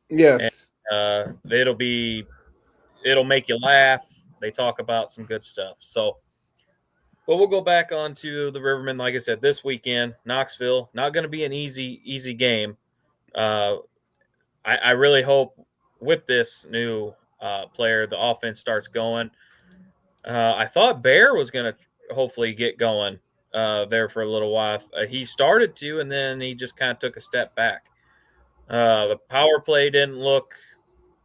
And Yes. it'll make you laugh. They talk about some good stuff. So, but we'll go back on to the Rivermen. Like I said, this weekend, Knoxville, not going to be an easy game. Uh, I really hope with this new player, the offense starts going. I thought Bear was going to hopefully get going there for a little while. He started to, and then he just kind of took a step back. The power play didn't look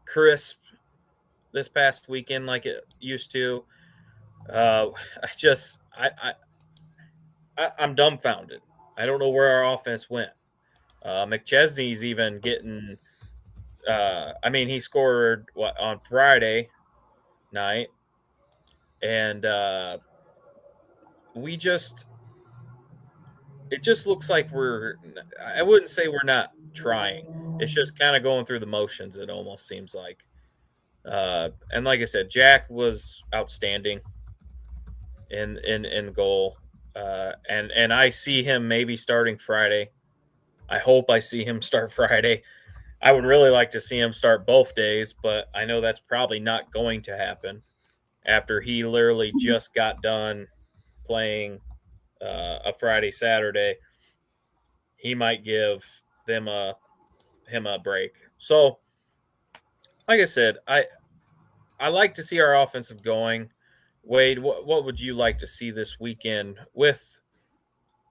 crisp this past weekend like it used to. I just, I'm dumbfounded. I don't know where our offense went. McChesney's even getting. I mean, he scored what on Friday night, and we just it just looks like we're. I wouldn't say we're not trying. It's just kind of going through the motions. It almost seems like. And like I said, Jack was outstanding in goal, and I see him maybe starting Friday. I hope I see him start Friday. I would really like to see him start both days, but I know that's probably not going to happen after he literally just got done playing a Friday Saturday. He might give them a him a break. So, like I said, I like to see our offensive going. Wade, what would you like to see this weekend with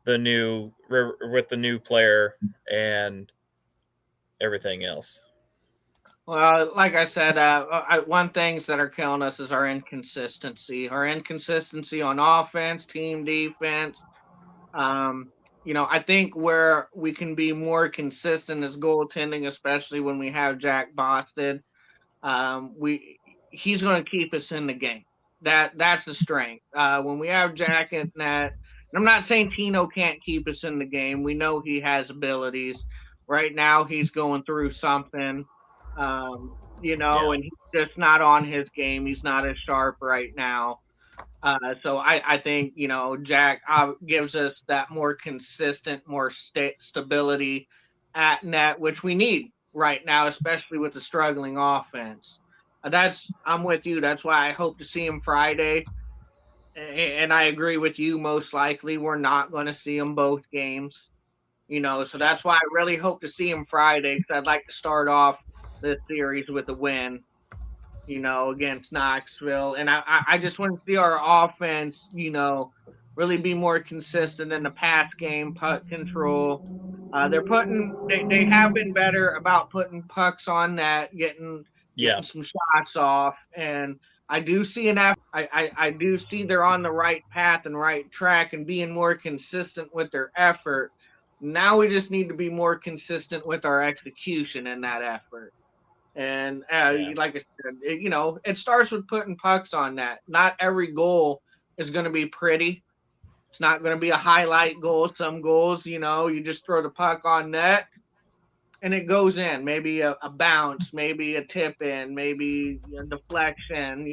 the new player and everything else? Well, like I said, one things that are killing us is our inconsistency. Our inconsistency on offense, team defense. Um, I think where we can be more consistent is goaltending, especially when we have Jack Boston. We He's going to keep us in the game. That's the strength. When we have Jack in net, and I'm not saying Tino can't keep us in the game. We know he has abilities. Right now, he's going through something, Yeah, and he's just not on his game. He's not as sharp right now. So I think Jack gives us that more consistent, more stability at net, which we need right now, especially with the struggling offense. I'm with you. That's why I hope to see him Friday, and I agree with you. Most likely, we're not going to see him both games. So yeah, that's why I really hope to see him Friday because I'd like to start off this series with a win, against Knoxville. And I just want to see our offense, really be more consistent in the pass game, puck control. They have been better about putting pucks on net, yeah, getting some shots off. And I do see an effort. I do see they're on the right path and right track and being more consistent with their effort. Now we just need to be more consistent with our execution in that effort. And yeah, like I said, it starts with putting pucks on net. Not every goal is going to be pretty. It's not going to be a highlight goal. Some goals, you just throw the puck on net and it goes in. Maybe a bounce, maybe a tip in, maybe a deflection.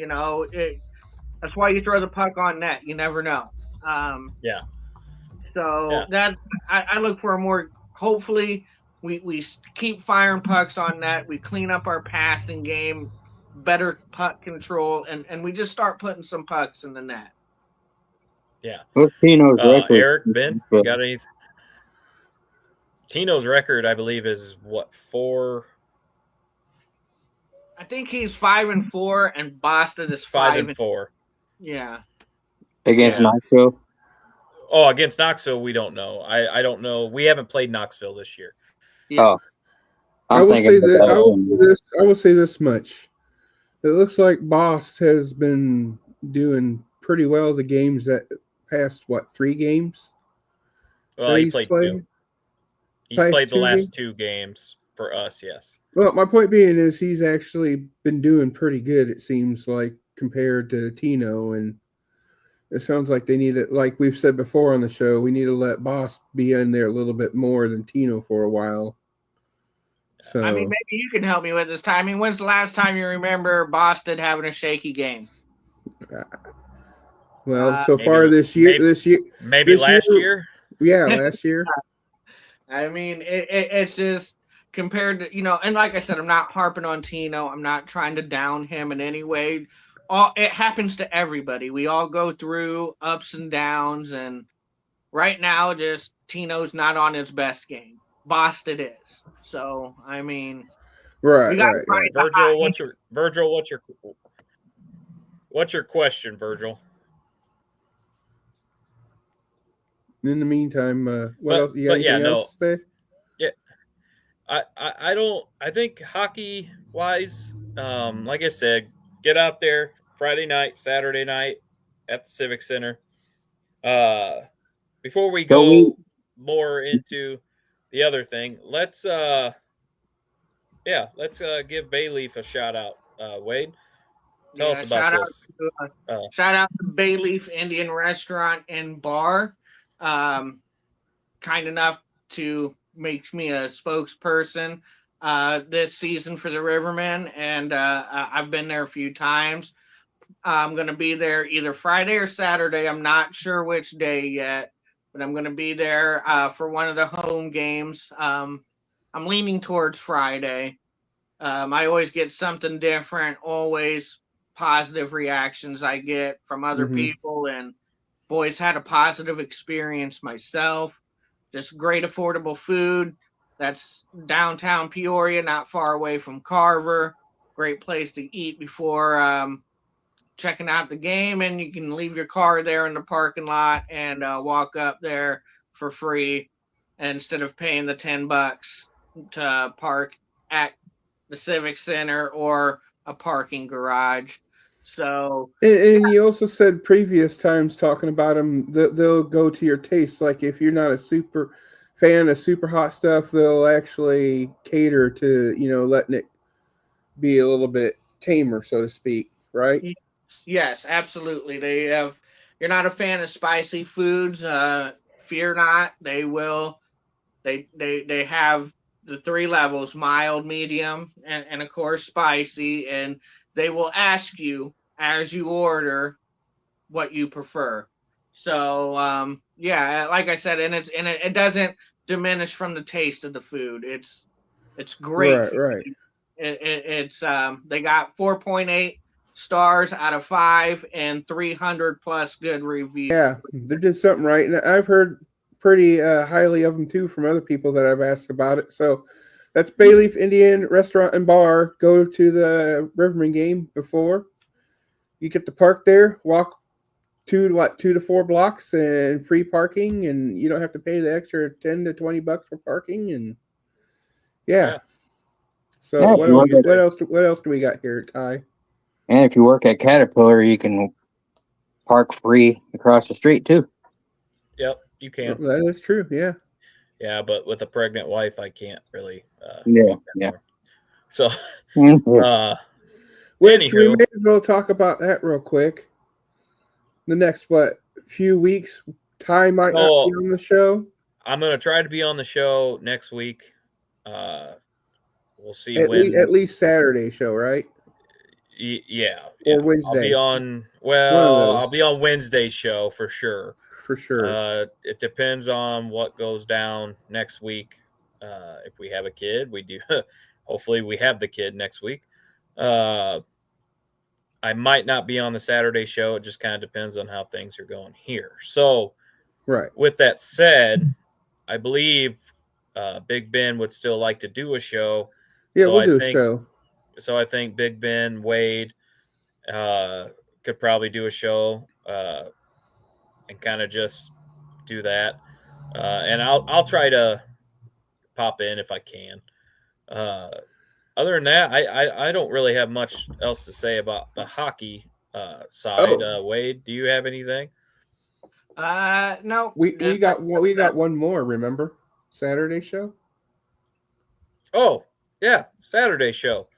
That's why you throw the puck on net. You never know. Um, yeah, so yeah, I look for a more hopefully we keep firing pucks on net. We clean up our passing game, better puck control, and we just start putting some pucks in the net. yeah. What's Tino's record? Eric, Ben, you got any? Tino's record, I believe, is what 4, I think he's 5-4, and Boston is 5 five. and 4. Yeah, Against Yeah. Knoxville? Oh, against Knoxville, we don't know. I don't know. We haven't played Knoxville this year. yeah. Oh, I'm thinking about I will say that. this. I will say this much. It looks like Boss has been doing pretty well the games that past what 3 games Well, that he he's played 2. played. He's Past played the two last games. 2 games for us. Yes. Well, my point being is he's actually been doing pretty good. It seems like compared to Tino, and it sounds like they need it. Like we've said before on the show, we need to let Boss be in there a little bit more than Tino for a while. I mean, So, maybe you can help me with this timing. When's the last time you remember Boston having a shaky game? well, Uh, so far Maybe maybe this year, last year. yeah, last year. I mean, it's just compared to, and like I said, I'm not harping on Tino. I'm not trying to down him in any way. It happens to everybody. We all go through ups and downs, and right now, just Tino's not on his best game. Boston is. So, I mean, right. Virgil, what's your question, Virgil? In the meantime, what else? You got anything else to say? Yeah, I think hockey wise, like I said, get out there Friday night, Saturday night at the Civic Center. Before we go more into the other thing, let's give Bayleaf a shout out. Wade, tell us about this. Shout out to Bayleaf Indian Restaurant and Bar. Kind enough to make me a spokesperson this season for the Rivermen, and I've been there a few times. I'm going to be there either Friday or Saturday. I'm not sure which day yet, but I'm going to be there for one of the home games. I'm leaning towards Friday. I always get something different, always positive reactions I get from other people, and I've always had a positive experience myself. Just great affordable food. That's downtown Peoria, not far away from Carver. Great place to eat before checking out the game, and you can leave your car there in the parking lot and walk up there for free instead of paying the $10 to park at the Civic Center or a parking garage. So, and you also said previous times talking about them, they'll go to your taste. Like if you're not a super fan of super hot stuff, they'll actually cater to, letting it be a little bit tamer, so to speak, right? Yes, absolutely. You're not a fan of spicy foods, fear not. They will. They have the 3 levels: mild, medium, and of course spicy, and they will ask you as you order what you prefer. So like I said, and it doesn't diminish from the taste of the food. It's great. Right. It's they got 4.8 stars out of 5 and 300 plus good reviews. Yeah, they did something right, and I've heard pretty highly of them too from other people that I've asked about it. So that's Bayleaf Indian Restaurant and Bar. Go to the Riverman game before you get to park there. Walk 2 to 4 blocks and free parking, and you don't have to pay the extra $10 to $20 for parking. And yeah. So what else do we got here, Ty? And if you work at Caterpillar, you can park free across the street too. Yep, you can. That is true. Yeah. Yeah, but with a pregnant wife, I can't really. Yeah. So, which we may as well talk about that real quick. The next few weeks, Ty might not be on the show. I'm gonna try to be on the show next week. We'll see at least Saturday show, right? Yeah. Or Wednesday. I'll be on Wednesday's show for sure. For sure. It depends on what goes down next week. If we have a kid, we do. Hopefully we have the kid next week. I might not be on the Saturday show. It just kind of depends on how things are going here. So, right. With that said, I believe Big Ben would still like to do a show. Yeah, we'll do a show. So I think Big Ben, Wade could probably do a show and kind of just do that. And I'll try to pop in if I can. Other than that, I don't really have much else to say about the hockey side. Wade, do you have anything? No. We got one more. Remember, Saturday show. Oh yeah, Saturday show.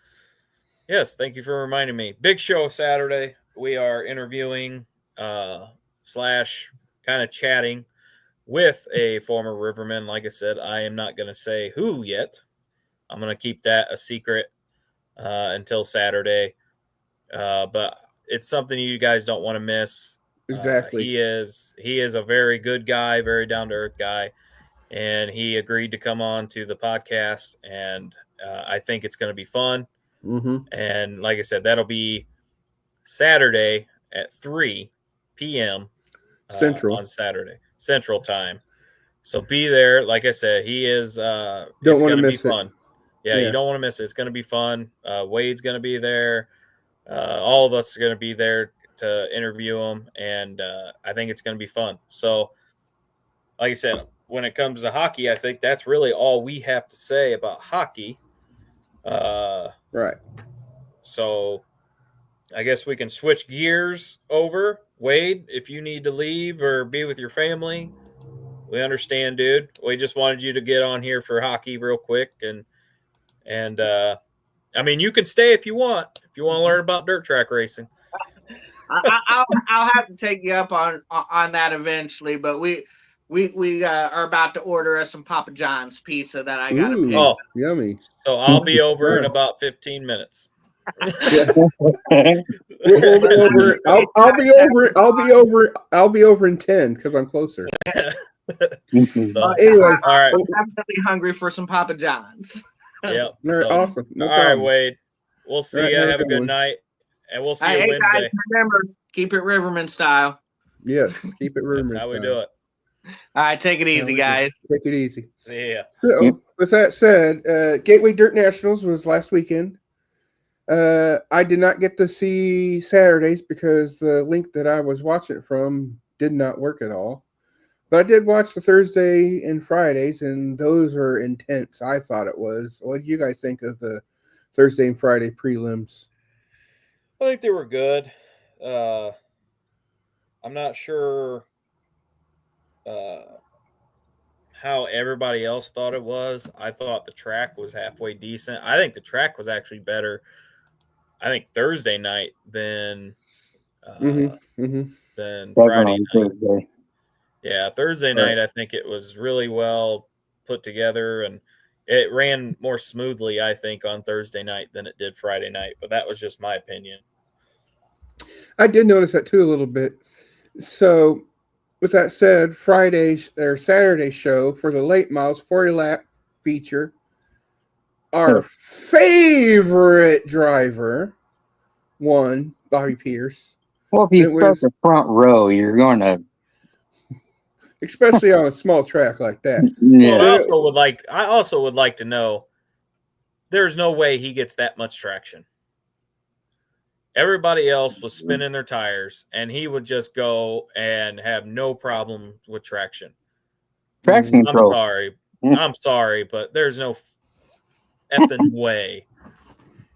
Yes, thank you for reminding me. Big show Saturday. We are interviewing / kind of chatting with a former Riverman. Like I said, I am not going to say who yet. I'm going to keep that a secret until Saturday. But it's something you guys don't want to miss. Exactly. He is a very good guy, very down-to-earth guy. and he agreed to come on to the podcast, and I think it's going to be fun. Mm-hmm. And like I said, that'll be Saturday at 3 p.m. Central. On Saturday Central Time. So be there. Like I said, he is. Don't It's want going to to be miss it. fun. Yeah, Yeah. you don't want to miss it. It's going to be fun. Wade's going to be there. All of us are going to be there to interview him, and I think it's going to be fun. So, like I said, when it comes to hockey, I think that's really all we have to say about hockey. Right. So, I guess we can switch gears over. Wade, if you need to leave or be with your family, we understand, dude. We just wanted you to get on here for hockey real quick, and I mean, you can stay if you want to learn about dirt track racing. I'll have to take you up on that eventually, but we are about to order us some Papa John's pizza that I got to pick. Oh, yummy. So I'll be over in about 15 minutes. Yeah. We'll be over. I'll be over. I'll be over in 10 because I'm closer. So, Anyway, all right. I'm definitely hungry for some Papa John's. Yep. All right, So, awesome. No all right, problem. Wade. We'll see All right, you. have a Have a good good one. night, and we'll see Hey, you guys, Wednesday. remember, keep it Riverman style. Yes, keep it rumors. That's how we do it. All right, take it easy, guys. Take it easy. Yeah. So, with that said, Gateway Dirt Nationals was last weekend. I did not get to see Saturdays because the link that I was watching it from did not work at all. But I did watch the Thursday and Fridays, and those are intense. I thought it was. What do you guys think of the Thursday and Friday prelims? I think they were good. I'm not sure how everybody else thought it was. I thought the track was halfway decent. I think the track was actually better. I think Thursday night than Friday night. Thursday. Yeah, Thursday night, I think it was really well put together, and it ran more smoothly, I think, on Thursday night than it did Friday night. But that was just my opinion. I did notice that too a little bit. So, with that said, Saturday show for the late models 40 lap feature, our favorite driver won, Bobby Pierce. Well, if you start the front row, you're going to, especially on a small track like that. Well, I also would like to know. There's no way he gets that much traction. Everybody else was spinning their tires, and he would just go and have no problem with traction. Traction control. I'm sorry, but there's no effing way.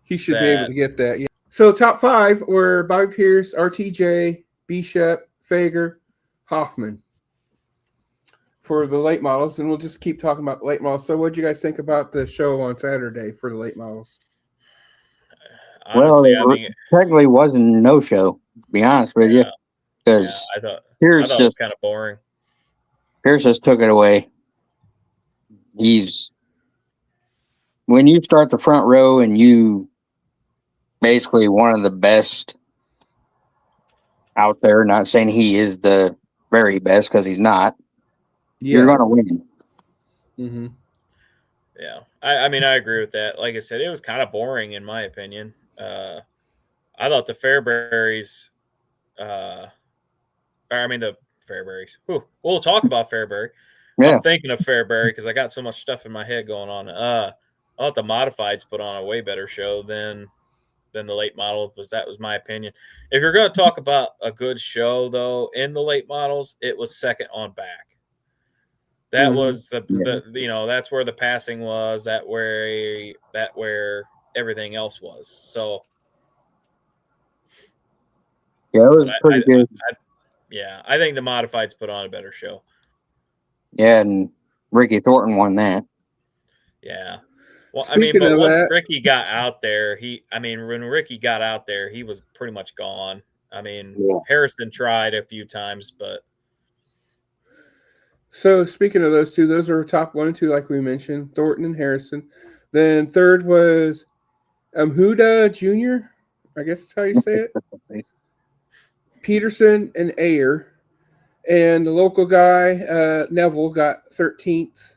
He should be able to get that. Yeah. So top 5 were Bobby Pierce, RTJ, Bishop, Fager, Hoffman for the late models, and we'll just keep talking about late models. So what do you guys think about the show on Saturday for the late models? Honestly, well, it technically wasn't a no-show, to be honest with you, because I thought Pierce it was kind of boring. Pierce just took it away. When you start the front row and you basically one of the best out there, not saying he is the very best because he's not, you're going to win. Mm-hmm. Yeah. I mean, I agree with that. Like I said, it was kind of boring in my opinion. I thought the Fairberries, the Fairberries. We'll talk about Fairbury. Yeah. I'm thinking of Fairbury because I got so much stuff in my head going on. I thought the Modifieds put on a way better show than the late models, that was my opinion. If you're going to talk about a good show, though, in the late models, it was second on back. That was the that's where the passing was, where everything else was. So yeah, it was pretty good. I think the Modifieds put on a better show. Yeah, and Ricky Thornton won that. Yeah. Well, once Ricky got out there, when Ricky got out there, he was pretty much gone. Harrison tried a few times, but. So speaking of those two, those are top 1 and 2, like we mentioned, Thornton and Harrison. Then third was Huda Jr., I guess that's how you say it. Peterson and Ayer. And the local guy, Neville, got 13th.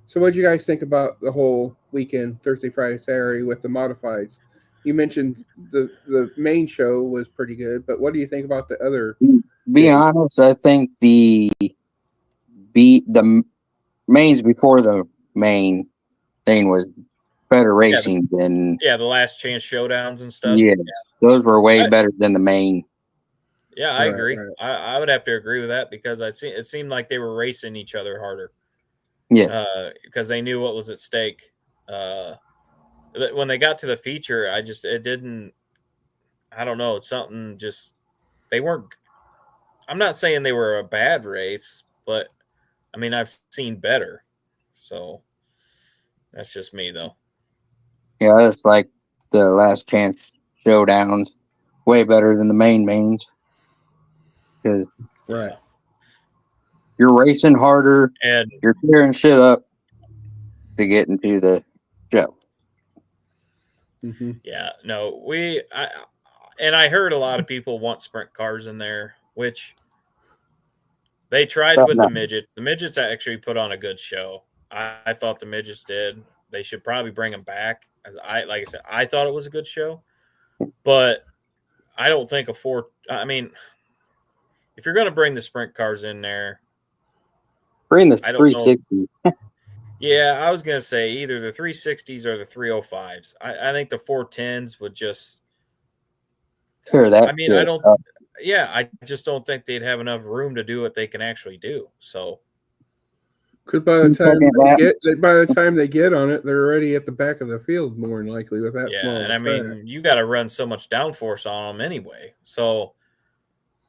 So what do you guys think about the whole weekend, Thursday, Friday, Saturday, with the modifieds? You mentioned the main show was pretty good, but what do you think about the other? Be Yeah. honest, I think the mains before the main thing was better racing than Yeah, the last chance showdowns and stuff. yes. Those were way I- better than the main. Yeah, I Right, agree. right. I would have to agree with that because it seemed like they were racing each other harder. Yeah. Because they knew what was at stake. When they got to the feature, it didn't. I don't know. It's something just they weren't. I'm not saying they were a bad race, but I mean I've seen better. So that's just me though. Yeah, it's like the last chance showdowns, way better than the mains because Right. you're racing harder, And you're clearing shit up to get into the show. Mm-hmm. yeah, no, I heard a lot of people want sprint cars in there, which they tried with the midgets. The midgets actually put on a good show. I thought the midgets did. They should probably bring them back. Like I said, I thought it was a good show, but I don't think I mean, if you're going to bring the sprint cars in there, Bring the I don't know. 360. Yeah, I was going to say either the 360s or the 305s. I think the 410s would just. Sure, that. I mean, I don't. Yeah, I just don't think they'd have enough room to do what they can actually do. So, because by the time they get on it, they're already at the back of the field more than likely with that small. And I mean, you got to run so much downforce on them anyway. So,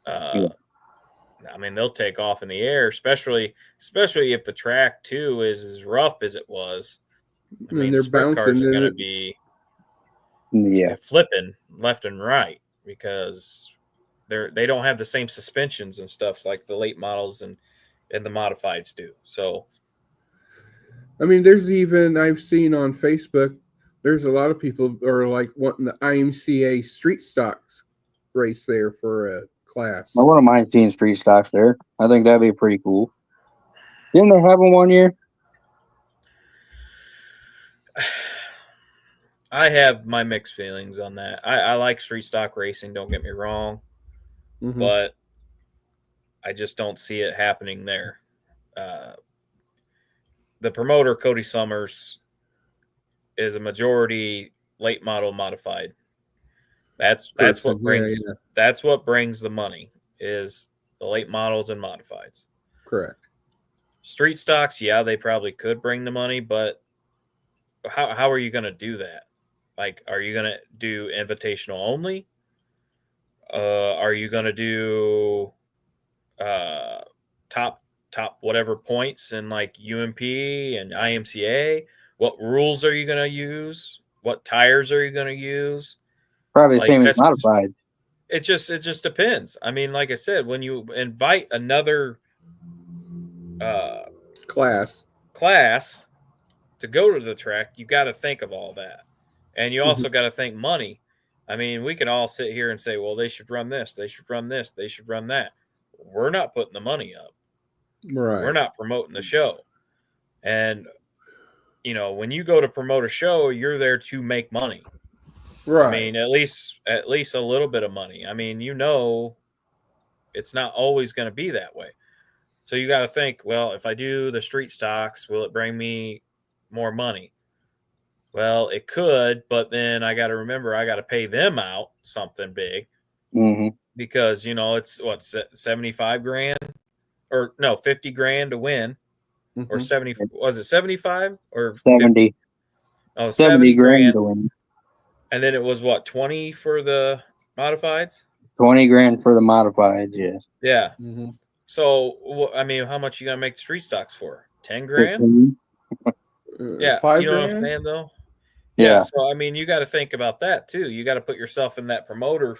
I mean, they'll take off in the air, especially if the track too is as rough as it was. I mean, they're sprint cars bouncing are going to be flipping left and right because they don't have the same suspensions and stuff like the late models and the modifieds do. So, I mean, I've seen on Facebook, there's a lot of people are like wanting the IMCA street stocks race there for a class. I wouldn't mind seeing street stocks there. I think that'd be pretty cool. Didn't they have them one year? I have my mixed feelings on that. I like street stock racing, don't get me wrong, but I just don't see it happening there. The promoter, Cody Summers, is a majority late model modified. That's what brings that's what brings the money is the late models and modifieds. Correct. Street stocks, yeah, they probably could bring the money, but how are you going to do that? Like, are you going to do invitational only? Are you going to do top whatever points in like UMP and IMCA? What rules are you going to use? What tires are you going to use? Probably the same as modified. It just depends. I mean, like I said, when you invite another class to go to the track, you got to think of all that. And you also got to think money. I mean, we can all sit here and say, well, they should run this, they should run this, they should run that. We're not putting the money up. Right. We're not promoting the show. And, you know, when you go to promote a show, you're there to make money. Right. I mean, at least a little bit of money. I mean, you know, it's not always going to be that way. So you got to think, well, if I do the street stocks, will it bring me more money? Well, it could, but then I got to remember I got to pay them out something big because, you know, it's what, 75 grand or no, 50 grand to win or 70. Was it 75 or 70? 50? Oh, 70 grand to win. And then it was what, 20 for the modifieds? 20 grand for the modifieds, yes. Yeah. So, I mean, how much you going to make the street stocks for? 10 grand? Yeah. 5 you know grand? what I'm saying, though? Yeah. So, I mean, you got to think about that, too. You got to put yourself in that promoter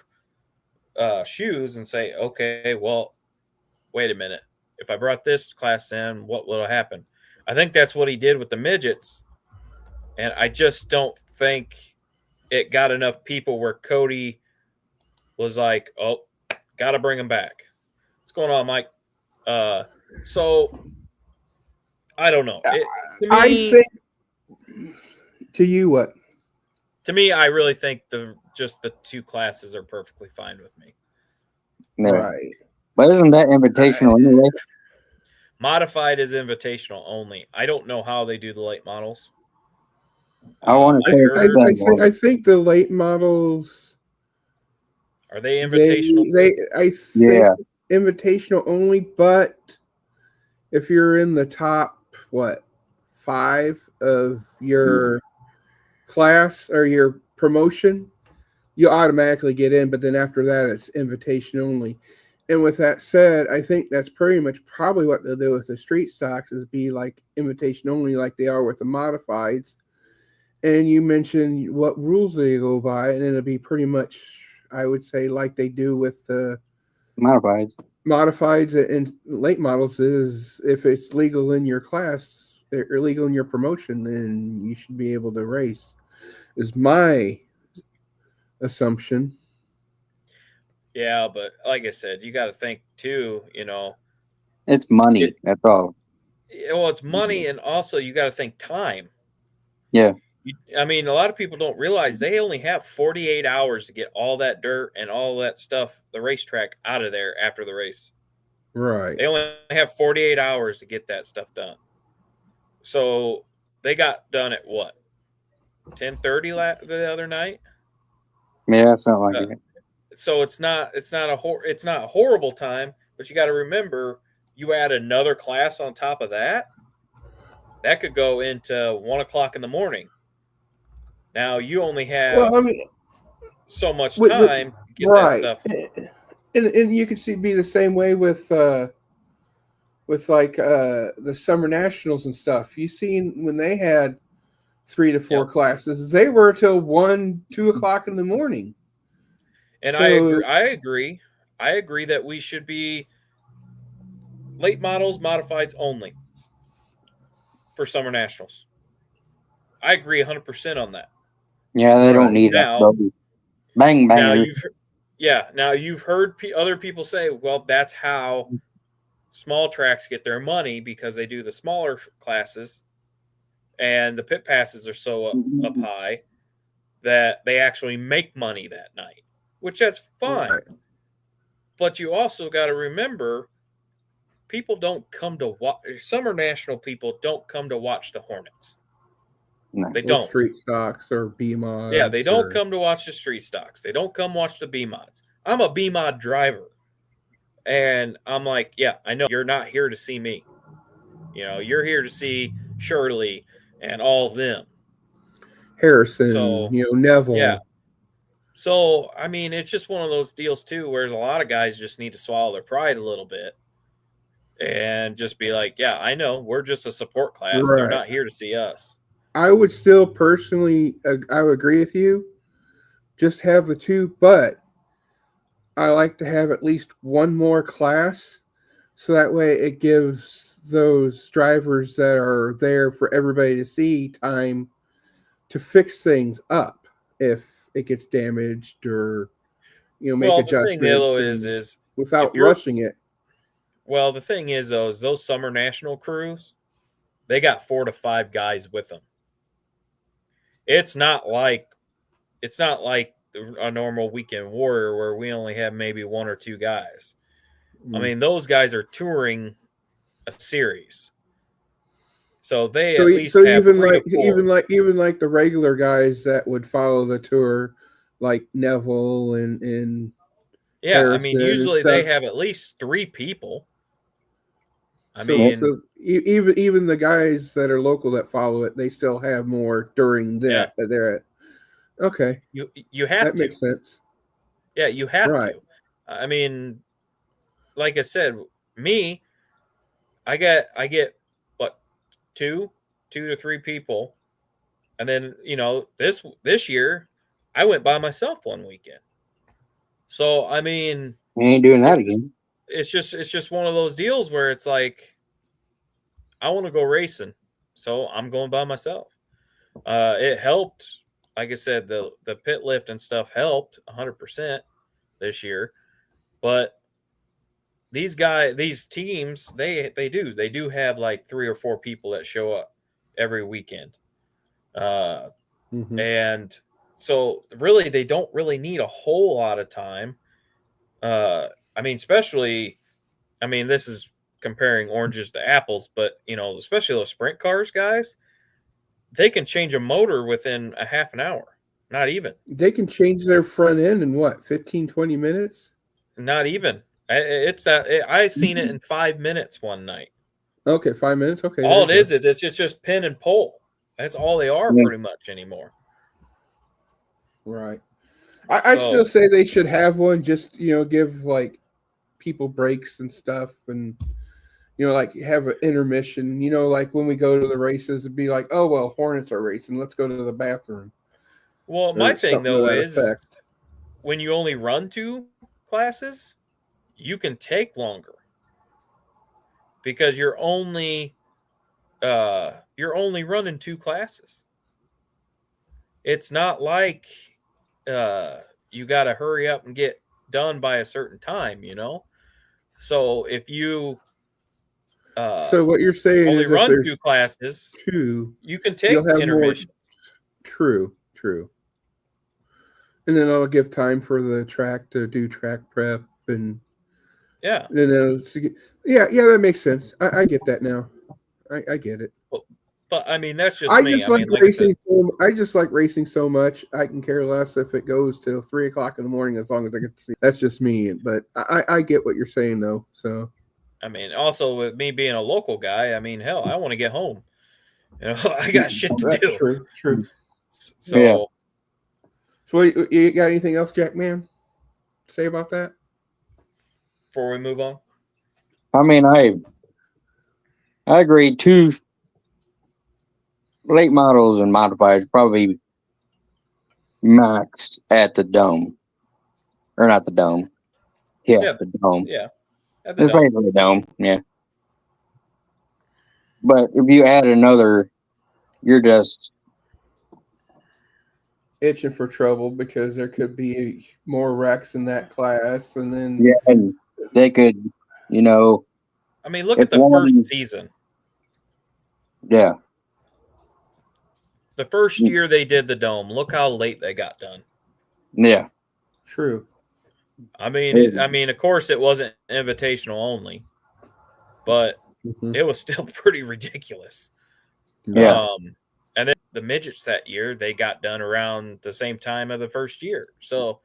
shoes and say, okay, well, wait a minute. If I brought this class in, what will happen? I think that's what he did with the midgets. And I just don't think it got enough people where Cody was like, oh, got to bring him back. What's going on, Mike? So I don't know. To I me, think to you what? I really think just the two classes are perfectly fine with me. Yeah. Right. But isn't that invitational anyway? Modified is invitational only. I don't know how they do the late models. I want to I say it's heard, the I same think way. I think the late models are they they invitational? they I think Yeah. invitational only, but if you're in the top 5 of your class or your promotion, you automatically get in, but then after that it's invitation only. And with that said, I think that's pretty much probably what they'll do with the street stocks is be like invitation only like they are with the modifieds. And you mentioned what rules they go by, and it'll be pretty much, I would say, like they do with the Modifieds. modifieds and late models. Is if it's legal in your class or legal in your promotion, then you should be able to race. Is my assumption. Yeah, but like I said, you got to think too. It's money. It That's all. well, it's money, and also you got to think time. Yeah. I mean, a lot of people don't realize they only have 48 hours to get all that dirt and all that stuff, the racetrack, out of there after the race. Right. They only have 48 hours to get that stuff done. So they got done at what? 10:30 the other night. Yeah, something like that. So it's not a horrible time, but you got to remember, you add another class on top of that, that could go into 1 o'clock in the morning. Now you only have Well, I mean, so much with, time to get that right, stuff. and you can see be the same way with like the summer nationals and stuff. You seen when they had 3 to 4 Yep. classes, they were till 1, 2 o'clock in the morning. And So I agree that we should be late models, modifieds only for summer nationals. I agree 100% on that. Yeah, they don't Right. need Now- those bang bangers. Now you've heard other people say, well, that's how small tracks get their money, because they do the smaller classes and the pit passes are so up high that they actually make money that night, which that's fine. Right. But you also got to remember, people don't come to watch. Summer national people don't come to watch the Hornets. No. They Or don't. street stocks or B mods. Yeah, they don't come to watch the street stocks. They don't come watch the B mods. I'm a B mod driver, and I'm like, yeah, I know you're not here to see me. You're here to see Shirley and all of them. Harrison, So, Neville. Yeah. So, I mean, it's just one of those deals too, where a lot of guys just need to swallow their pride a little bit and just be like, yeah, I know we're just a support class. Right. They're not here to see us. I would still personally, I would agree with you. Just have the two, but I like to have at least one more class, so that way it gives those drivers that are there for everybody to see time to fix things up if it gets damaged or make Well, the adjustments thing though is without if you're- rushing it. Well, the thing is though, is those summer national crews, they got 4 to 5 guys with them. It's not like a normal weekend warrior where we only have maybe 1 or 2 guys. I mean, those guys are touring a series, so they at least have even 3 like to 4. even like the regular guys that would follow the tour, like Neville and Yeah, I Harrison mean, and usually stuff. they have at least 3 people. Even the guys that are local that follow it, they still have more during that. But they're at okay. You have That to. makes sense. Yeah, you have Right. to. I mean, like I said, I get what, 2 to 3 people, and then this year I went by myself one weekend. So I mean, We ain't doing that again. it's just one of those deals where it's like, I want to go racing, so I'm going by myself. It helped. Like I said, the pit lift and stuff helped 100% this year, but these teams, they do have like 3 or 4 people that show up every weekend. Mhm. And so really they don't really need a whole lot of time. I mean, especially, I mean, this is comparing oranges to apples, but especially those sprint cars guys, they can change a motor within a half an hour. Not even. They can change their front end in what, 15, 20 minutes? Not even. I seen it in 5 minutes one night. Okay, 5 minutes. Okay. All it there you is it's just pin and pull. That's all they are Yeah. pretty much anymore. go. Right. I still say they should have one. Just give like people breaks and stuff, and like have an intermission. Like when we go to the races, it'd be like, oh well, Hornets are racing. Let's go to the bathroom. Well, my Or thing something to though that is effect. when you only run 2 classes, you can take longer because you're only running 2 classes. It's not like you got to hurry up and get done by a certain time, So if you So what you're saying only is if run there's 2 classes, 2, you can take you'll have intermission. more. True. And then it'll give time for the track to do track prep and Yeah. then that makes sense. I get that now. I get it. But I mean, that's just I me. just I like mean, like I said, racing. I just like racing so much. I can care less if it goes till 3:00 in the morning as long as I get to see. That's just me. But I get what you're saying though. So I mean, also with me being a local guy, I mean, hell, I want to get home. I got shit to do. True. So, Yeah. So you got anything else, Jack Man, say about that? before we move on, I mean, I agree. 2 late models and modifieds probably max at the dome, or not the dome. Yeah, the dome. yeah, at the It's dome. basically a dome. Yeah. But if you add another, you're just Itching for trouble because there could be more wrecks in that class, and then and they could, I mean, look If at the one- first season. yeah. The first year they did the dome. Look how late they got done. Yeah. true. I mean, of course, it wasn't invitational only, but Mhm. it was still pretty ridiculous. Yeah. And then the midgets that year, they got done around the same time of the first year. So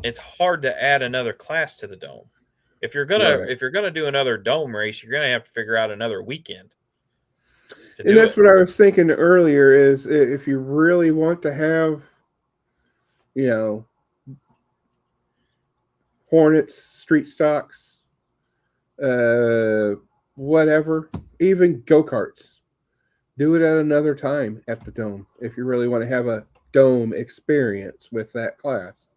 it's hard to add another class to the dome. If you're gonna do another dome race, you're gonna have to figure out another weekend. And that's what I was thinking earlier is if you really want to have, Hornets, street stocks, whatever, even go-karts, do it at another time at the dome if you really want to have a dome experience with that class.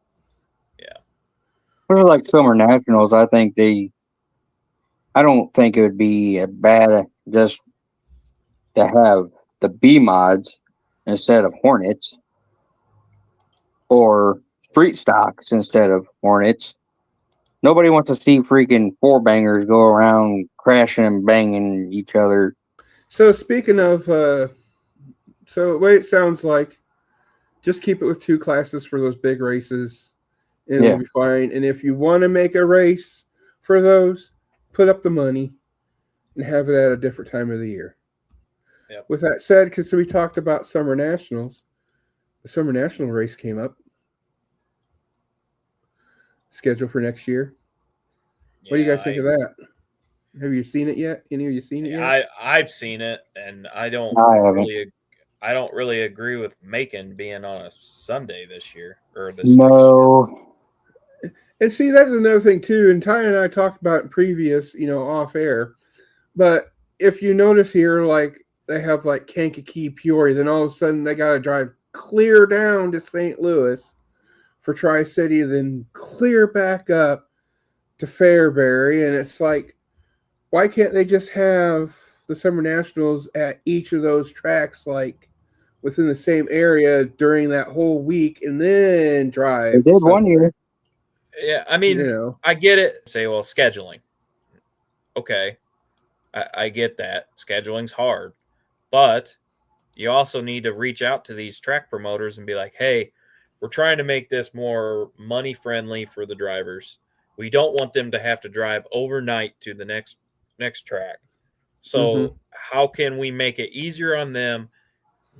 For like summer nationals, I don't think it would be a bad just to have the B mods instead of Hornets, or street stocks instead of Hornets. Nobody wants to see freaking 4-bangers go around crashing and banging each other. So speaking of, so the way it sounds like, just keep it with 2 classes for those big races, and it'll be fine. And if you want to make a race for those, put up the money and have it at a different time of the year. Yep. With that said, because we talked about Summer Nationals, the Summer National race came up. Scheduled for next year. What do you guys think of that? Have you seen it yet? Any of you seen it yet? I've seen it, and I don't really agree with Macon being on a Sunday this year or this. No. And see, that's another thing too. And Ty and I talked about it previous, off air. But if you notice here, like they have like Kankakee, Peoria, then all of a sudden they got to drive clear down to St. Louis for Tri-City, then clear back up to Fairbury. And it's like, why can't they just have the Summer Nationals at each of those tracks, like within the same area during that whole week, and then drive? They did one year. Yeah, I mean, You know, I get it. Say, well, scheduling. Okay, I get that. Scheduling's hard, but you also need to reach out to these track promoters and be like, hey, we're trying to make this more money friendly for the drivers. We don't want them to have to drive overnight to the next track. So how can we make it easier on them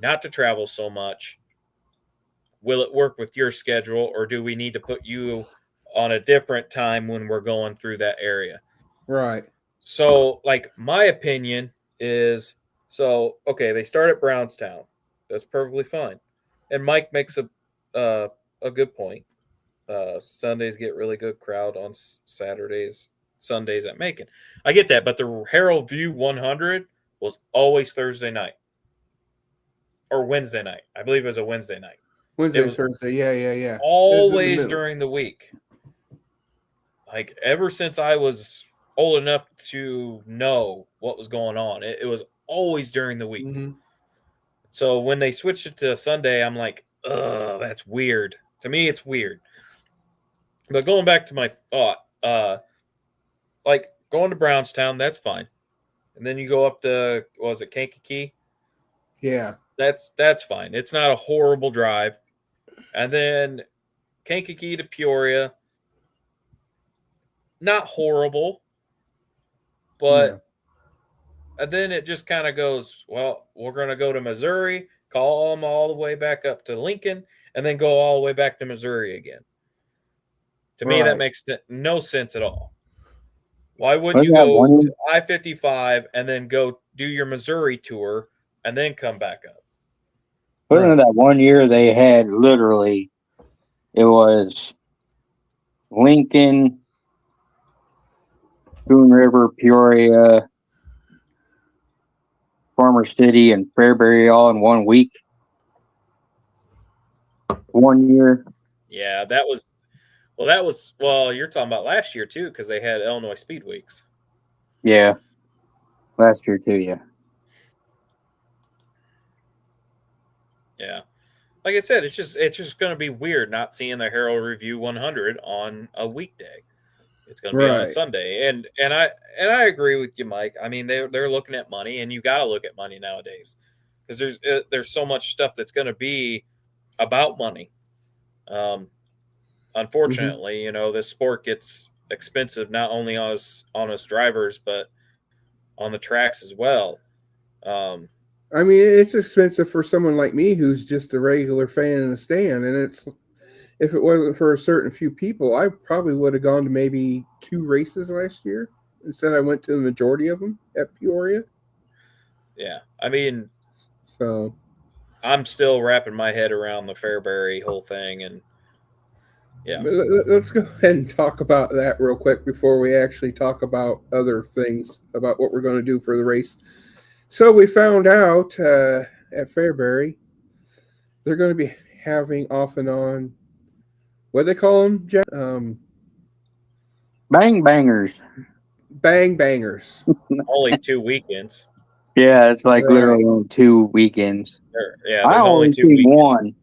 not to travel so much? Will it work with your schedule, or do we need to put you on a different time when we're going through that area? right. So, like, my opinion is, so okay, they start at Brownstown. That's perfectly fine. And Mike makes a good point. Sundays get really good crowd on Saturdays, Sundays at Macon. I get that, but the Herald View 100 was always Thursday night or Wednesday night. I believe it was a Wednesday night. Wednesday, was Thursday. Yeah. It was in the Always middle. during the week. Like, ever since I was old enough to know what was going on, it was always during the week. Mhm. So when they switched it to Sunday, I'm like, ugh, that's weird. To me, it's weird. But going back to my thought, like going to Brownstown, that's fine. And then you go up to, what was it, Kankakee? Yeah. That's fine. It's not a horrible drive. And then Kankakee to Peoria, not horrible, but and then it just kind of goes, well, we're going to go to Missouri, call them all the way back up to Lincoln, and then go all the way back to Missouri again. To me, that makes no sense at all. Why wouldn't you go to I-55 and then go do your Missouri tour and then come back up? Wasn't that 1 year they had literally, it was Lincoln, Boone River, Peoria, Farmer City, and Fairbury all in 1 week? 1 year. Yeah, that was, you're talking about last year too, because they had Illinois Speed Weeks. Yeah. Last year too, yeah. Yeah. Like I said, it's just going to be weird not seeing the Herald Review 100 on a weekday. It's going to be on a Sunday, and I agree with you, Mike. I mean, they're looking at money, and you got to look at money nowadays because there's so much stuff that's going to be about money. Unfortunately, you know, this sport gets expensive not only on us drivers, but on the tracks as well. I mean, it's expensive for someone like me who's just a regular fan in the stand, and it's. If it wasn't for a certain few people, I probably would have gone to maybe 2 races last year. Instead, I went to the majority of them at Peoria. Yeah, I mean, so I'm still wrapping my head around the Fairbury whole thing, and yeah. Let's go ahead and talk about that real quick before we actually talk about other things about what we're going to do for the race. So we found out at Fairbury, they're going to be having off and on. What do they call them, Jack? Bang bangers. Bang bangers. Only 2 weekends. Yeah, it's like literally only 2 weekends. There's only 2 weekends. One.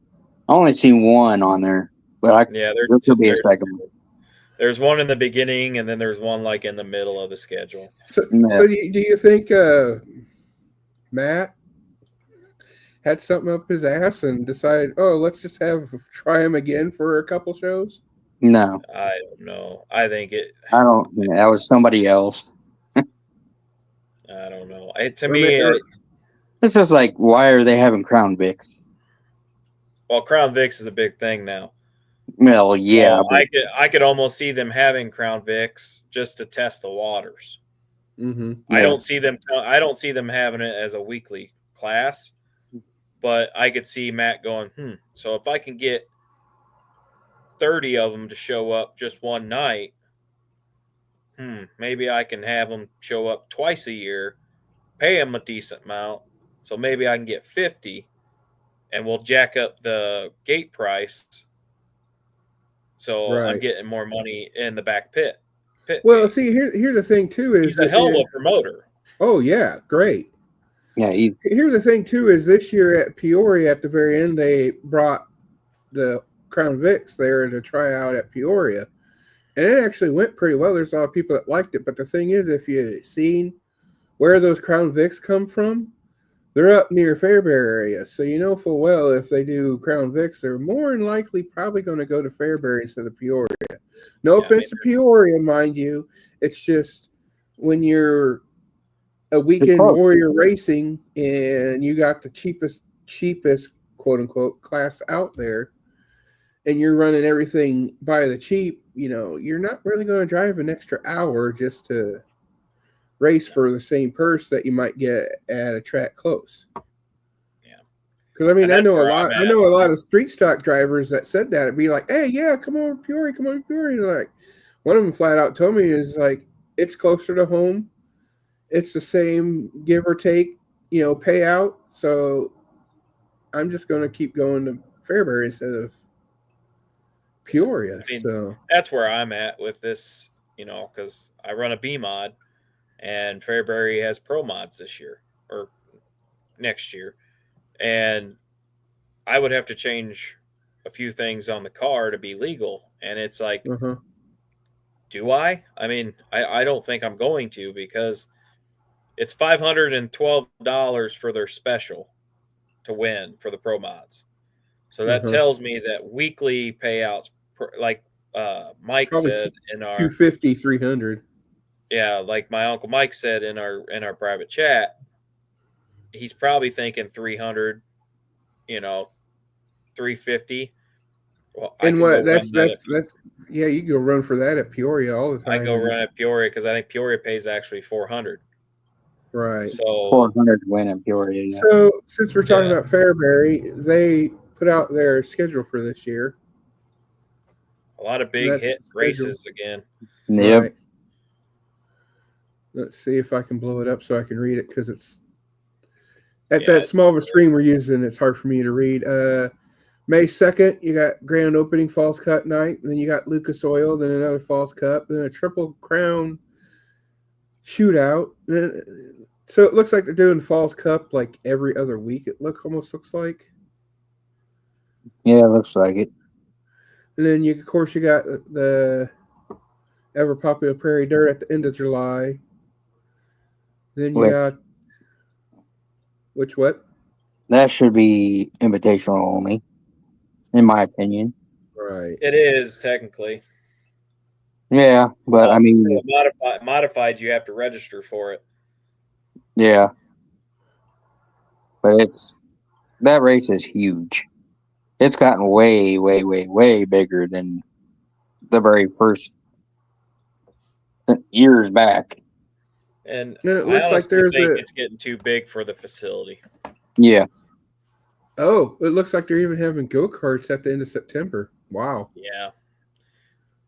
I only seen one on there, but there could be a second one. There's one in the beginning, and then there's one like in the middle of the schedule. So do you think Matt had something up his ass and decided, let's just try him again for a couple shows? No. I don't know. I think that was somebody else. I don't know. To me, it's just like, why are they having Crown Vics? Well, Crown Vics is a big thing now. Well, yeah. I could almost see them having Crown Vics just to test the waters. Mm-hmm. Yeah. I don't see them having it as a weekly class. But I could see Matt going, so if I can get 30 of them to show up just one night, maybe I can have them show up twice a year, pay them a decent amount, so maybe I can get 50, and we'll jack up the gate price, so I'm getting more money in the back pit. Well, see, here's the thing, too. He's a hell of a promoter. Oh, yeah, great. Yeah, here's the thing too: is this year at Peoria at the very end they brought the Crown Vics there to try out at Peoria, And it actually went pretty well. There's a lot of people that liked it. But the thing is, if you seen where those Crown Vics come from, they're up near Fairbury area. So you know full well if they do Crown Vics, they're more than likely probably going to go to Fairbury instead of Peoria. No offense to Peoria, mind you. It's just when you're a weekend warrior racing and you got the cheapest quote unquote class out there and you're running everything by the cheap, you know, you're not really going to drive an extra hour just to race for the same purse that you might get at a track close. Yeah. Because I mean, I know a lot of street stock drivers that said that. It'd be like, hey, yeah, come on, Peoria. And like, one of them flat out told me is like, it's closer to home. It's the same give or take, you know, payout. So I'm just going to keep going to Fairbury instead of Peoria. I mean, so that's where I'm at with this, you know, because I run a B mod and Fairbury has pro mods this year or next year. And I would have to change a few things on the car to be legal. And it's like, do I? I mean, I don't think I'm going to because it's $512 for their special to win for the pro mods. So that tells me that weekly payouts, like Mike probably said in our 250, 300. Yeah, like my Uncle Mike said in our private chat, he's probably thinking 300, you know, 350. Well, and what that's yeah, you can go run for that at Peoria all the time. I go run at Peoria because I think Peoria pays actually 400. Right. So 400 to win in Peoria. Yeah. So since we're talking about Fairbury, they put out their schedule for this year. A lot of big hit races again. Yep. Right. Let's see if I can blow it up so I can read it because it's at that small of a screen we're using. It's hard for me to read. May 2nd, you got grand opening Falls Cup night. Then you got Lucas Oil, then another Falls Cup, then a Triple Crown shootout. So it looks like they're doing Falls Cup like every other week. It almost looks like. Yeah, it looks like it. And then of course you got the ever popular Prairie Dirt at the end of July. Then you got what? That should be invitational only, in my opinion. Right. It is technically. Yeah, but I mean, modified, you have to register for it. Yeah, but that race is huge. It's gotten way, way, way, way bigger than the very first years back. And it looks like it's getting too big for the facility. Yeah. Oh, it looks like they're even having go-karts at the end of September. Wow. Yeah.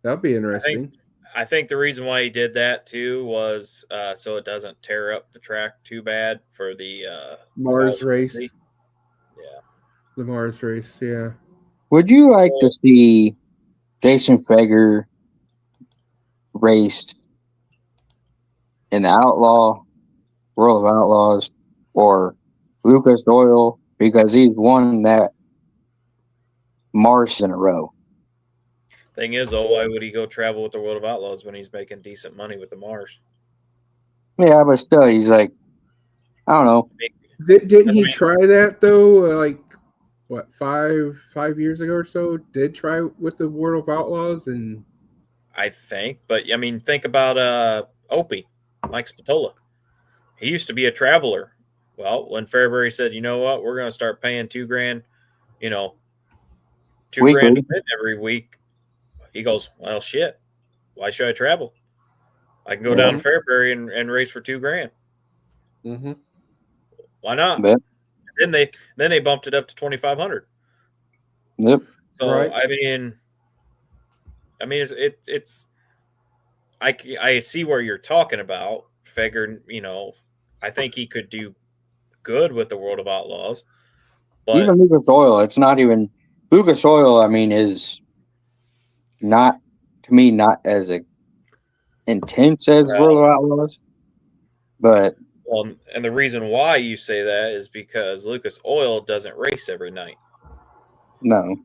That'll be interesting. I think the reason why he did that too was so it doesn't tear up the track too bad for the Mars race. Yeah. The Mars race, yeah. Would you like to see Jason Feger race in the Outlaw, World of Outlaws, or Lucas Oil because he's won that Mars in a row? Thing is, why would he go travel with the World of Outlaws when he's making decent money with the Mars? Yeah, but still, he's like, I don't know. Didn't he try that though? Like what, five years ago or so? Did try with the World of Outlaws, and I think, but I mean, think about Opie, Mike Spatola. He used to be a traveler. Well, when Fairbury said, you know what, we're going to start paying $2,000, you know, $2,000 to win every week. He goes, well, shit. Why should I travel? I can go down to Fairbury and race for $2,000. Mm-hmm. Why not? But Then they bumped it up to $2,500. Yep. So right. I mean, it's. I see where you're talking about. Feger, you know, I think he could do good with the World of Outlaws. But even Lucas Oil, it's not even Lucas Oil. I mean, is not to me not as intense as World of Outlaws, but and the reason why you say that is because Lucas Oil doesn't race every night. No,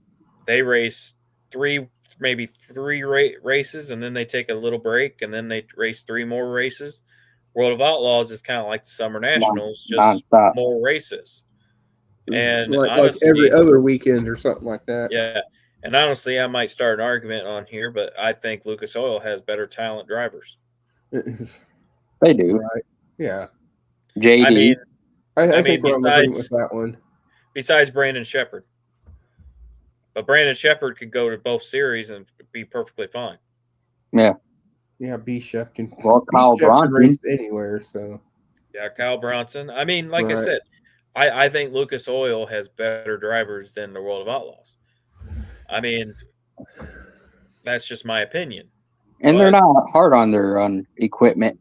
they race three maybe 3 races, and then they take a little break, and then they race 3 more races. World of Outlaws is kind of like the Summer Nationals, just nonstop. more races. And like honestly, every other weekend or something like that. yeah. And honestly, I might start an argument on here, but I think Lucas Oil has better talent drivers. They do. Right. Yeah. JD. I mean, I mean, think we're on agreement with that one. besides Brandon Shepherd. But Brandon Shepherd could go to both series and be perfectly fine. Yeah. Yeah, B-Shep can. Well, Kyle Bronson. Race anywhere, so. Yeah, Kyle Bronson. I mean, like I Right. said, I think Lucas Oil has better drivers than the World of Outlaws. I mean, that's just my opinion. And they're not hard on their equipment.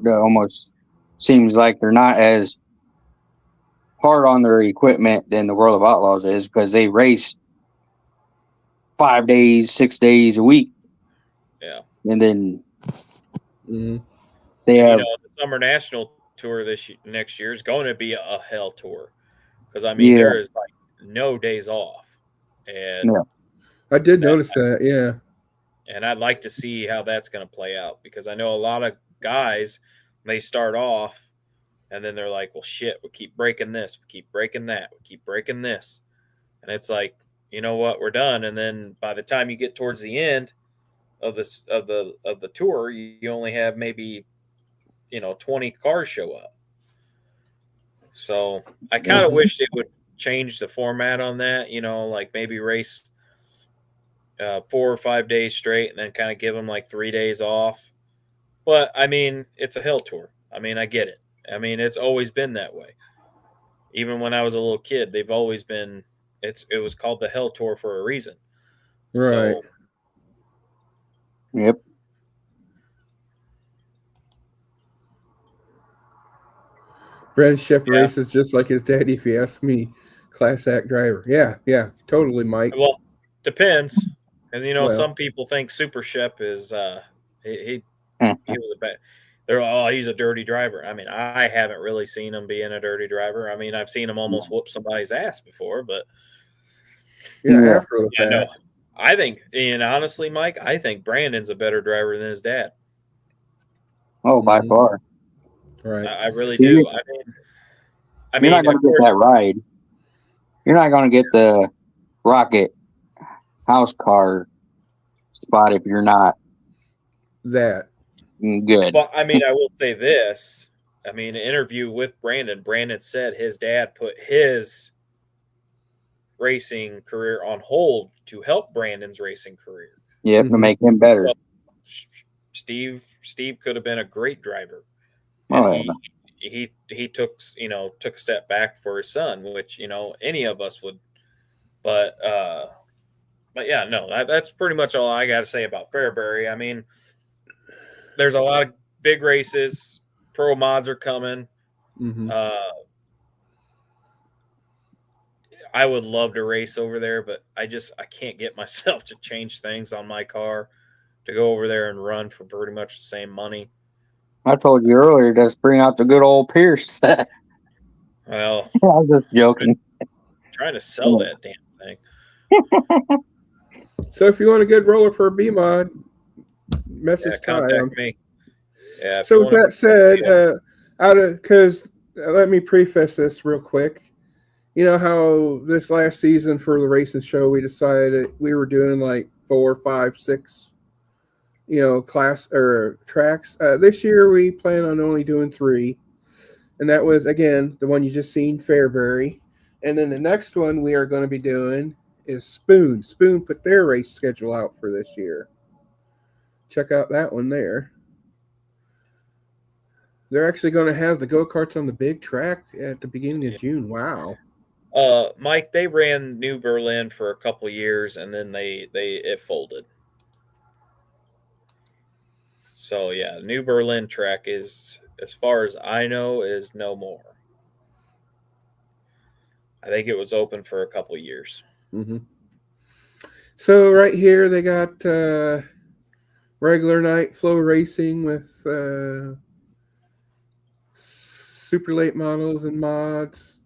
It almost seems like they're not as hard on their equipment than the World of Outlaws is, because they race 5 days, 6 days a week. Yeah. And then Mhm. they have the Summer National Tour next year is going to be a hell tour, because I mean there is like no days off, and I did notice that. Yeah. And I'd like to see how that's going to play out, because I know a lot of guys, they start off and then they're like, well, shit, we keep breaking this, we keep breaking that, we keep breaking this. And it's like, you know what, we're done. And then by the time you get towards the end of the tour, you only have maybe, 20 cars show up. So I kind of wish they would change the format on that, like maybe race 4 or 5 days straight and then kind of give them like 3 days off. But I mean, it's a hill tour. I mean, I get it. I mean, it's always been that way. Even when I was a little kid, they've always been. It was called the Hell Tour for a reason. Right. So, Yep. Brandon Shepherd races just like his daddy, if you ask me. Class act driver. Yeah, totally, Mike. Well, depends, because some people think Super Shep is he was a bad. He's a dirty driver. I mean, I haven't really seen him being a dirty driver. I mean, I've seen him almost whoop somebody's ass before, but after the fact. No, I think, and honestly, Mike, I think Brandon's a better driver than his dad. Oh, by far. Right. I really do. I mean, you're not going to get that ride. You're not going to get the Rocket house car spot if you're not that good. But I mean, I will say this. I mean, an interview with Brandon said his dad put his racing career on hold to help Brandon's racing career. Yeah, to make him better. So Steve could have been a great driver. He took a step back for his son, which any of us would. But yeah, no, that's pretty much all I got to say about Fairbury. I mean, there's a lot of big races. Pro mods are coming. Mm-hmm. I would love to race over there, but I can't get myself to change things on my car to go over there and run for pretty much the same money. I told you earlier, just bring out the good old Pierce. Well, I was just joking. Trying to sell that damn thing. So if you want a good roller for a B-Mod, message contact me. Yeah. So with that said, let me preface this real quick. You know how this last season for the racing show, we decided we were doing like 4, 5, 6, class or tracks. This year we plan on only doing 3. And that was, again, the one you just seen, Fairbury. And then the next one we are going to be doing is Spoon. Spoon put their race schedule out for this year. Check out that one there. They're actually going to have the go-karts on the big track at the beginning of June. Wow. Mike, they ran New Berlin for a couple of years, and then it folded. So yeah, New Berlin track is, as far as I know, is no more. I think it was open for a couple of years. Mm-hmm. So right here they got regular night flow racing with super late models and mods.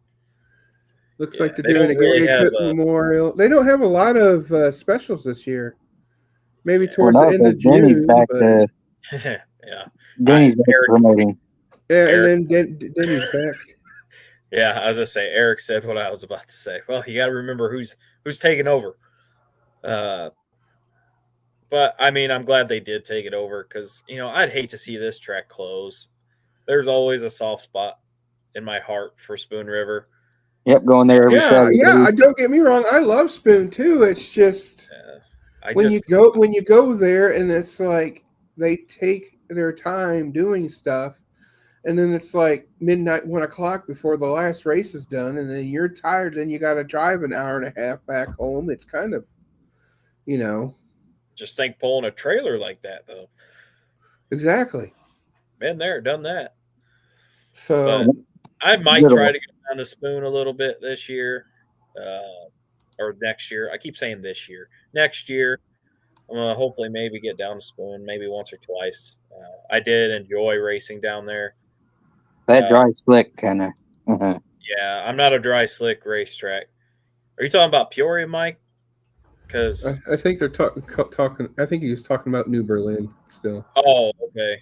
Looks like they're doing a Gary Cook Memorial. They don't have a lot of specials this year. maybe Yeah. towards Well, the no, end of 'cause Denny's June. back But, to Yeah. Denny's back to Eric- promoting. yeah, Eric- and then he's back. Yeah, I was just say Eric said what I was about to say. Well, you got to remember who's taking over. But I mean, I'm glad they did take it over because I'd hate to see this track close. There's always a soft spot in my heart for Spoon River. Yep, going there every Yeah, Saturday. yeah. Don't get me wrong. I love Spoon too. It's just when you go there and it's like they take their time doing stuff, and then it's like midnight, 1 o'clock before the last race is done, and then you're tired. Then you got to drive an hour and a half back home. It's kind of, just think pulling a trailer like that though. exactly. Been there, done that. So But I might Good try one. to get down to Spoon a little bit this year, or next year. I keep saying this year. Next year, I'm gonna hopefully maybe get down to Spoon, maybe once or twice. I did enjoy racing down there. That dry slick kind of. Yeah, I'm not a dry slick racetrack. Are you talking about Peoria, Mike? Because I think they're talking. I think he was talking about New Berlin still. oh, okay,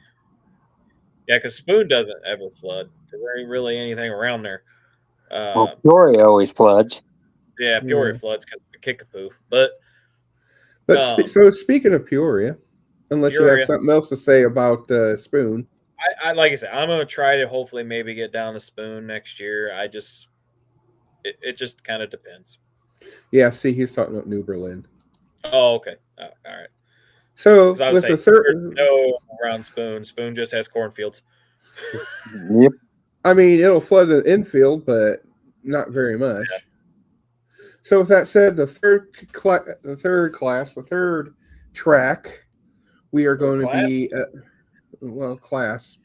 yeah, because Spoon doesn't ever flood because there ain't really anything around there. Well, Peoria always floods. Yeah, Peoria Yeah. floods because of the Kickapoo. But So speaking of Peoria, unless you Peoria. have something else to say about Spoon. I like I said, I'm gonna try to hopefully maybe get down to Spoon next year. It just kind of depends. Yeah, see, he's talking about New Berlin. Oh, okay, all right. So 'Cause I was with the saying, there's third, no around Spoon. Spoon just has cornfields. Yep. I mean, it'll flood the infield, but not very much. Yeah. So with that said, the third track, we are going to be class.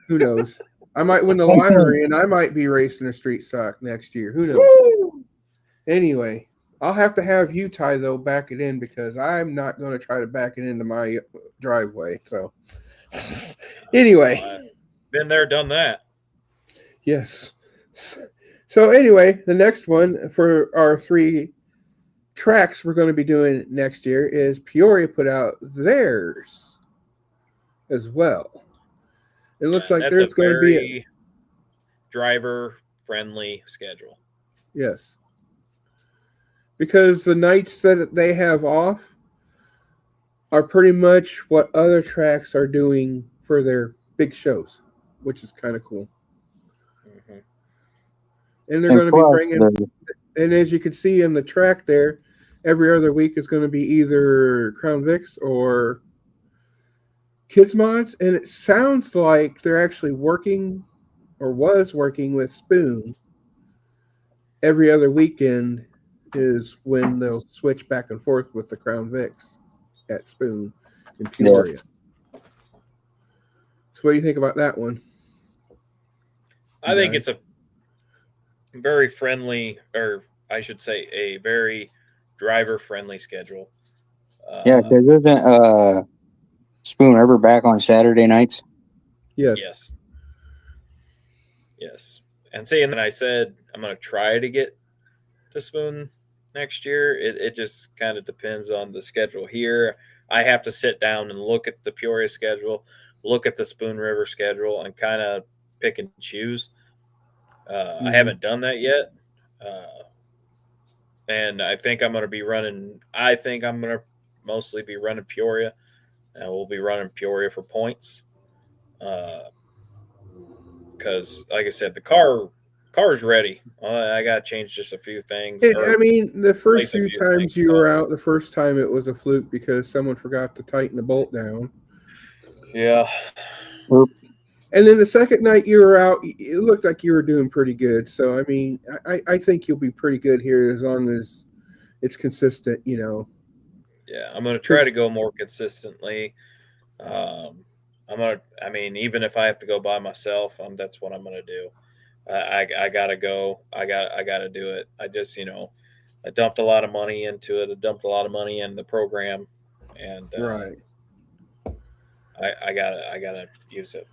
Who knows? I might win the lottery, and I might be racing a street stock next year. Who knows? Woo! Anyway, I'll have to have you, Ty, though, back it in because I'm not going to try to back it into my driveway. So, anyway, Been there, done that. yes. So, anyway, the next one for our 3 tracks we're going to be doing next year is Peoria put out theirs as well. It looks like That's there's going to be very driver-friendly schedule. Yes. Because the nights that they have off are pretty much what other tracks are doing for their big shows, which is kind of cool. Mm-hmm. And they're going to be bringing, and as you can see in the track there, every other week is going to be either Crown Vics or Kids Mods. And it sounds like they're actually working or was working with Spoon. Every other weekend is when they'll switch back and forth with the Crown Vics at Spoon in Peoria. Yeah. So what do you think about that one? I think it's a very friendly, or I should say a very driver-friendly schedule. Yeah, because isn't Spoon River back on Saturday nights? Yes. Yes. And seeing that I said I'm going to try to get to Spoon next year, it just kind of depends on the schedule here. I have to sit down and look at the Peoria schedule, look at the Spoon River schedule, and kind of pick and choose. I haven't done that yet. And I think I'm going to be running – I think I'm going to mostly be running Peoria. And we'll be running Peoria for points. Because, like I said, the car's ready. I got to change just a few things. I mean, the first few few times things you were out, the first time it was a fluke because someone forgot to tighten the bolt down. Yeah. And then the second night you were out, it looked like you were doing pretty good. So, I mean, I think you'll be pretty good here as long as it's consistent, Yeah, I'm going to try to go more consistently. I mean, even if I have to go by myself, that's what I'm going to do. I got to go. I got to do it. I just, I dumped a lot of money into it. I dumped a lot of money in the program, and right. I gotta use it.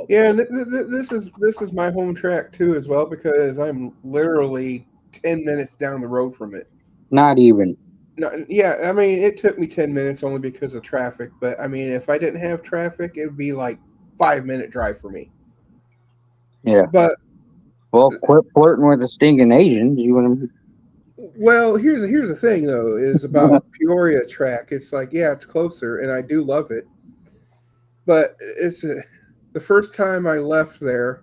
Yeah, this is my home track too as well because I'm literally 10 minutes down the road from it. Not even. No, yeah, I mean, it took me 10 minutes only because of traffic. But I mean, if I didn't have traffic, it would be like 5-minute drive for me. Yeah. But Well, quit flirting with the stinking Asians. You want to? well, here's the thing though, is about Peoria track. It's like, yeah, it's closer, and I do love it. But it's the first time I left there,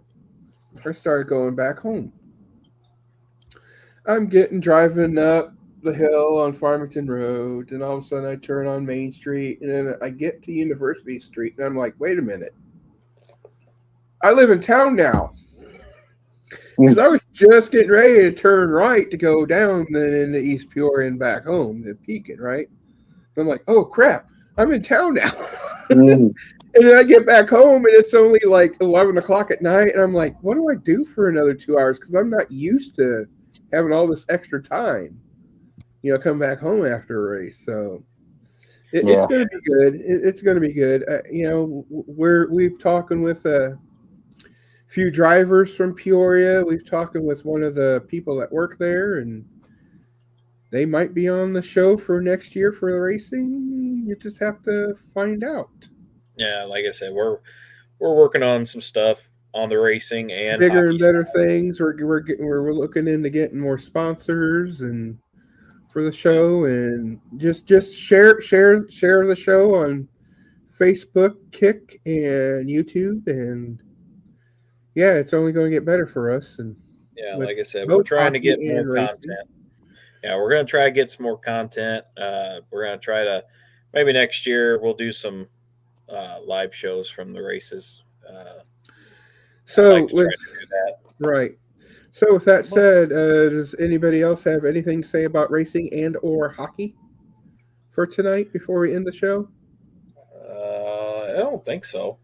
I started going back home. I'm driving up the hill on Farmington Road, and all of a sudden I turn on Main Street, and then I get to University Street, and I'm like, wait a minute, I live in town now. Because I was just getting ready to turn right to go down then into East Peoria and back home to Pekin, right? I'm like, oh crap, I'm in town now. And then I get back home and it's only like 11 o'clock at night. And I'm like, what do I do for another 2 hours? Because I'm not used to having all this extra time, come back home after a race. So it's going to be good. It's going to be good. We've talking with a few drivers from Peoria. We've talking with one of the people that work there, and they might be on the show for next year for the racing. You just have to find out. Yeah, like I said, we're working on some stuff on the racing and bigger and better things. We're looking into getting more sponsors and for the show, and just share the show on Facebook, Kick, and YouTube, and yeah, it's only going to get better for us. And yeah, like I said, we're trying to get more content. Yeah, we're going to try to get some more content. We're going to try to maybe next year we'll do some live shows from the races. So right. So with that said, does anybody else have anything to say about racing and or hockey for tonight before we end the show? I don't think so.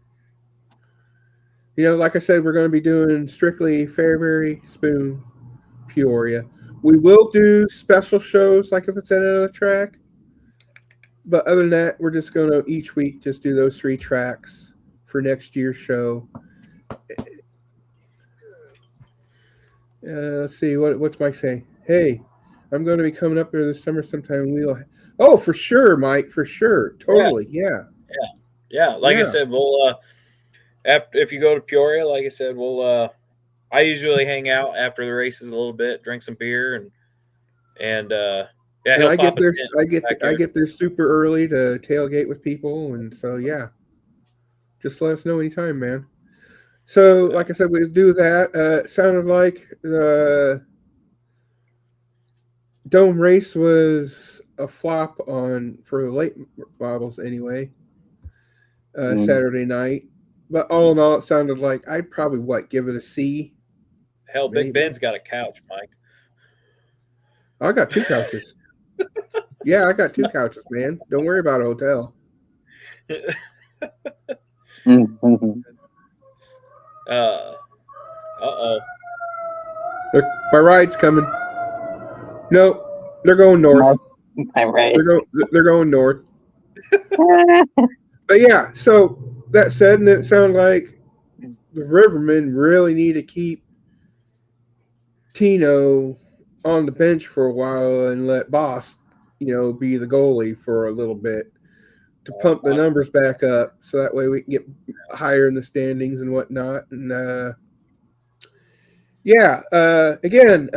Like I said, we're going to be doing strictly Fairbury, Spoon, Peoria. We will do special shows like if it's at another track. But other than that, we're just going to each week just do those 3 tracks for next year's show. Let's see, what's Mike saying? Hey, I'm going to be coming up there this summer sometime. Oh, for sure, Mike, for sure. Totally, yeah. Like I said, we'll if you go to Peoria, like I said, we'll I usually hang out after the races a little bit, drink some beer, and I get there super early to tailgate with people, and so yeah, just let us know anytime, man. So like I said, we do that. It sounded like the Dome race was a flop for the late models anyway. Saturday night. But all in all, it sounded like I'd probably give it a C. Hell, maybe. Big Ben's got a couch, Mike. I got 2 couches. Yeah, I got 2 couches, man. Don't worry about a hotel. My ride's coming. Nope, they're going north. My ride. They're going north. But yeah, so that said, and it sounded like the Rivermen really need to keep Tino on the bench for a while and let Boss, be the goalie for a little bit to pump the numbers back up, so that way we can get higher in the standings and whatnot. And again,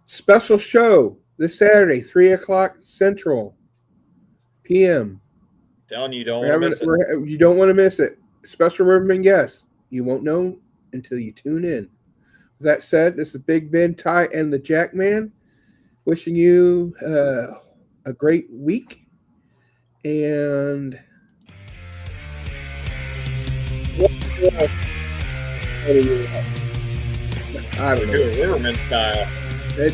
special show this Saturday, 3:00 Central PM. Telling you, don't want to miss it. You don't want to miss it. Special Riverman guest. You won't know until you tune in. With that said, this is Big Ben, Ty, and the Jackman. Wishing you a great week. And I don't know. Do it Riverman style.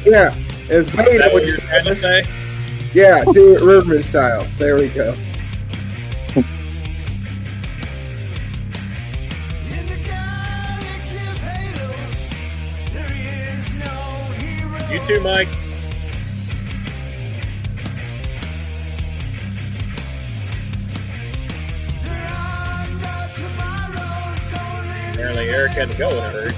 Yeah. Is that what you're trying to say? Yeah, do it Riverman style. There we go. You too, Mike. Apparently Eric had to go in a hurry.